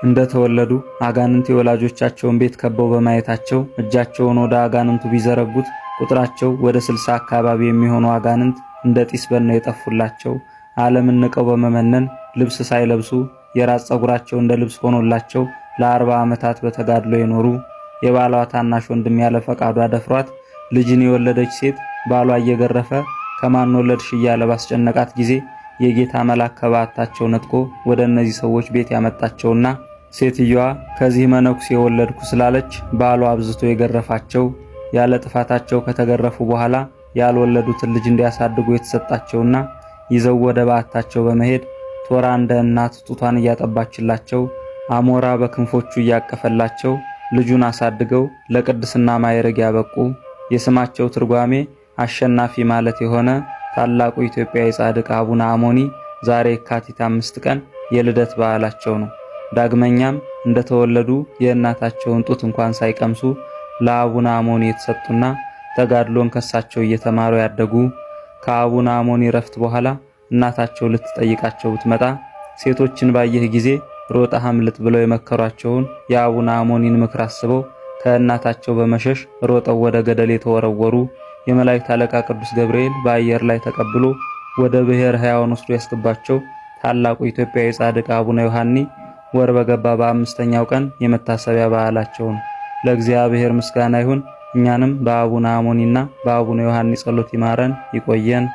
እንደተወለዱ አጋንንት የወላጆቻቸውን ቤት ከበው በማየታቸው እጃቸውን ወደ አጋንንቱ ቢዘረጉት ቁጥራቸው ወደ 60 አካባቢ የሚሆኑ አጋንንት እንደ ጢስ በነው የጠፉላቸው። ዓለምን ንቀው በመመነን ልብስ ሳይለብሱ የራስ ጸጉራቸው እንደ ልብስ ሆኖላቸው ለ40 ዓመታት በተጋድሎ የኖሩ የባሏ ታናሽ ወንድም ያለ ፈቃዷ ደፍሯት ልጅን የወለደች ሴት ባሏ እየገረፈ ከማን ወለድሽ እያለ ባስጨነቃት ጊዜ የጌታ መልአክ ከባታቸው ነጥቆ ወደ እነዚህ ሰዎች ቤት ያመጣቸውና ሴትየዋ ከዚህ መነኩሴ የወለድኩ ስላለች ባሏ አብዝቶ የገረፋቸው ያለ ጥፋታቸው ከተገረፉ በኋላ ያልወለዱትን ልጅ እንዲያሳድጉ የተሰጣቸውና ይዘው ወደ ባታቸው በመሄድ ቶራ እንደ እናት ጡቷን እያጠባችላቸው አሞራ በክንፎቹ እያቀፈላቸው ልጁን አሳድገው ለቅድስና ማዕረግ ያበቁ የስማቸው ትርጓሜ አሸናፊ ማለት የሆነ ታላቁ ኢትዮጵያዊ ጻድቅ አቡነ አሞኒ ዛሬ የካቲት 5 ቀን የልደት በዓላቸው ነው። ዳግመኛም እንደተወለዱ የእናታቸውን ጡት እንኳን ሳይቀምሱ ለአቡነ አሞኒ የተሰጡና ተጋድሎን ከሳቸው እየተማሩ ያደጉ ከአቡነ አሞኒ ረፍት በኋላ እናታቸው ልትጠይቃቸው ብትመጣ ሴቶችን ባየህ ጊዜ ሮጣ አምልጥ ብለው የመከሯቸውን የአቡነ አሞኒን ምክር አስበው ከእናታቸው በመሸሽ ሮጠው ወደ ገደል የተወረወሩ የመላእክት አለቃ ቅዱስ ገብርኤል በአየር ላይ ተቀብሎ ወደ ብሔረ ሕያዋን ወስዶ ያስገባቸው ታላቁ ኢትዮጵያዊ ጻድቅ አቡነ ዮሐኒ ወር በገባ በ5ኛው ቀን የመታሰቢያ በዓላቸው ነው። ለእግዚአብሔር ምስጋና ይሁን። እኛንም በአቡነ አሞኒና በአቡነ ዮሐኒ ጸሎት ይማረን ይቆየን።